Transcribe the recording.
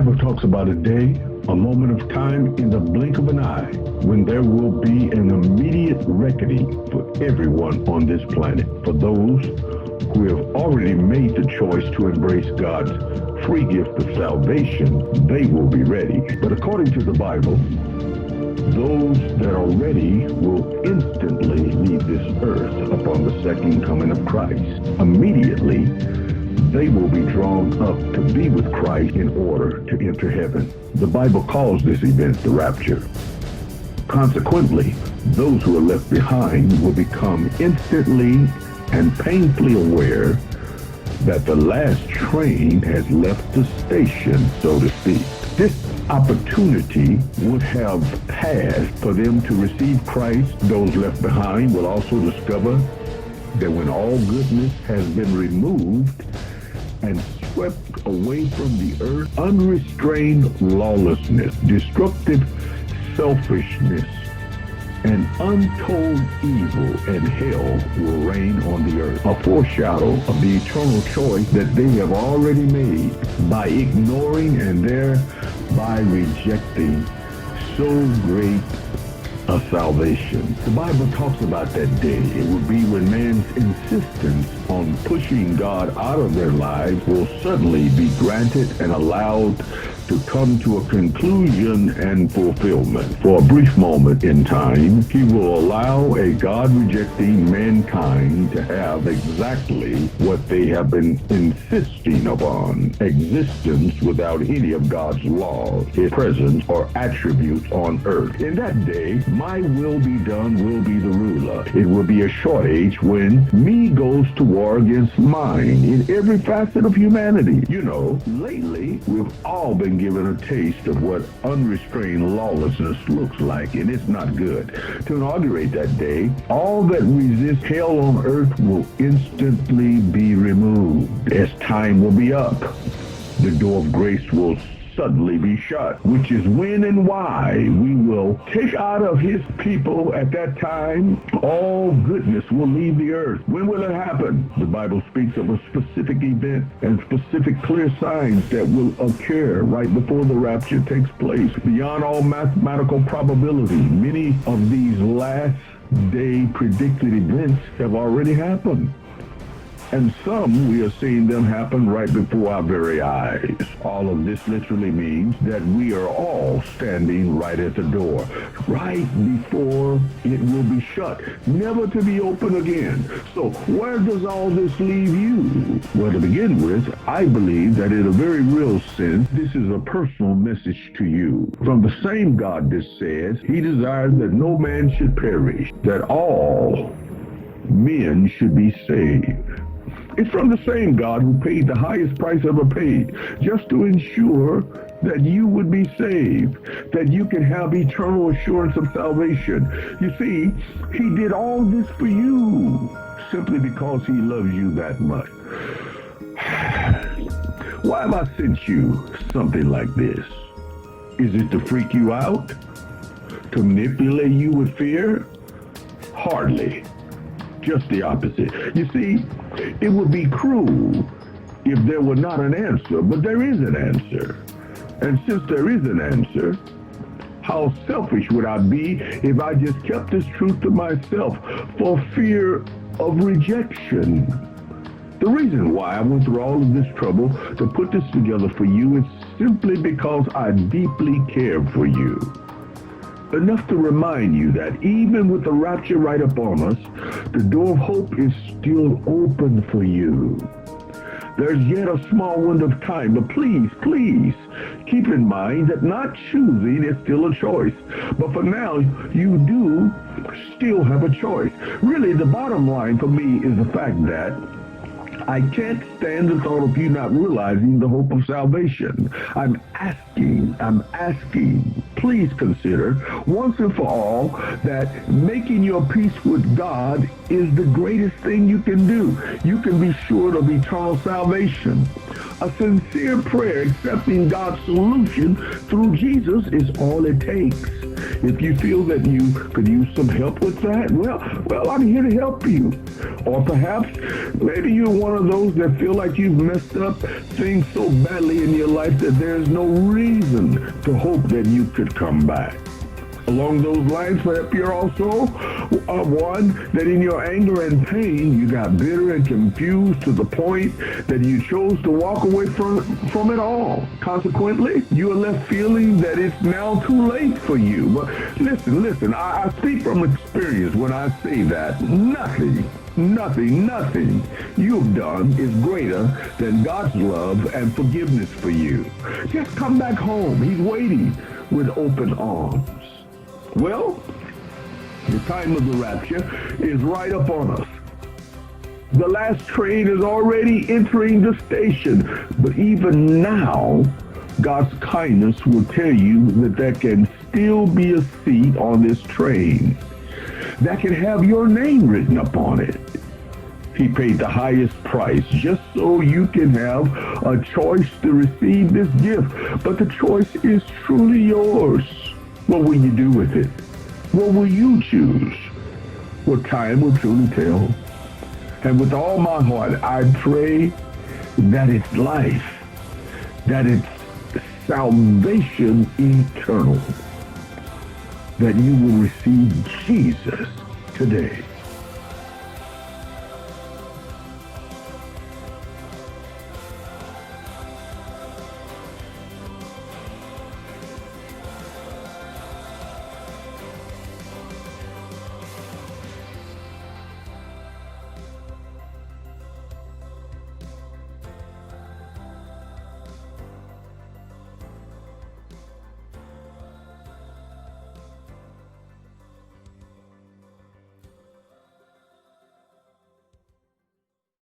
Bible talks about a day, a moment of time in the blink of an eye, when there will be an immediate reckoning for everyone on this planet. For those who have already made the choice to embrace God's free gift of salvation, they will be ready. But according to the Bible, those that are ready will instantly leave this earth upon the second coming of Christ. Immediately, they will be drawn up to be with Christ in order to enter heaven. The Bible calls this event the rapture. Consequently, those who are left behind will become instantly and painfully aware that the last train has left the station, so to speak. This opportunity would have passed for them to receive Christ. Those left behind will also discover that when all goodness has been removed and swept away from the earth, unrestrained lawlessness, destructive selfishness, and untold evil and hell will reign on the earth. A foreshadow of the eternal choice that they have already made by ignoring and thereby rejecting so great a salvation. The Bible talks about that day. It will be when man's insistence on pushing God out of their lives will suddenly be granted and allowed to come to a conclusion and fulfillment. For a brief moment in time, he will allow a God-rejecting mankind to have exactly what they have been insisting upon: existence without any of God's laws, his presence, or attributes on earth. In that day, my will be done will be the ruler. It will be a short age when me goes to war against mine in every facet of humanity. You know, lately, we've all been given a taste of what unrestrained lawlessness looks like, and it's not good. To inaugurate that day, all that resist hell on earth will instantly be removed. As time will be up, the door of grace will suddenly be shut, which is when and why we will take out of his people at that time. All goodness will leave the earth. When will it happen? The Bible speaks of a specific event and specific clear signs that will occur right before the rapture takes place. Beyond all mathematical probability, many of these last day predicted events have already happened. And some, we are seeing them happen right before our very eyes. All of this literally means that we are all standing right at the door, right before it will be shut, never to be open again. So where does all this leave you? Well, to begin with, I believe that in a very real sense, this is a personal message to you. From the same God that says, he desires that no man should perish, that all men should be saved. It's from the same God who paid the highest price ever paid, just to ensure that you would be saved, that you can have eternal assurance of salvation. You see, he did all this for you simply because he loves you that much. Why have I sent you something like this? Is it to freak you out? To manipulate you with fear? Hardly. Just the opposite. You see, it would be cruel if there were not an answer, but there is an answer. And since there is an answer, how selfish would I be if I just kept this truth to myself for fear of rejection? The reason why I went through all of this trouble to put this together for you is simply because I deeply care for you. Enough to remind you that even with the rapture right upon us, the door of hope is still open for you. There's yet a small window of time, but please keep in mind that not choosing is still a choice. But for now, you do still have a choice. Really, the bottom line for me is the fact that I can't stand the thought of you not realizing the hope of salvation. I'm asking, please consider once and for all that making your peace with God is the greatest thing you can do. You can be sure of eternal salvation. A sincere prayer accepting God's solution through Jesus is all it takes. If you feel that you could use some help with that, well, I'm here to help you. Or perhaps maybe you're one of those that feel like you've messed up things so badly in your life that there's no reason to hope that you could come back. Along those lines, perhaps you're also one that in your anger and pain, you got bitter and confused to the point that you chose to walk away from it all. Consequently, you are left feeling that it's now too late for you. But listen, I speak from experience when I say that nothing you've done is greater than God's love and forgiveness for you. Just come back home. He's waiting with open arms. Well, the time of the rapture is right up on us. The last train is already entering the station, but even now, God's kindness will tell you that there can still be a seat on this train that can have your name written upon it. He paid the highest price just so you can have a choice to receive this gift, but the choice is truly yours. What will you do with it? What will you choose? Well, time will truly tell. And with all my heart, I pray that it's life, that it's salvation eternal, that you will receive Jesus today.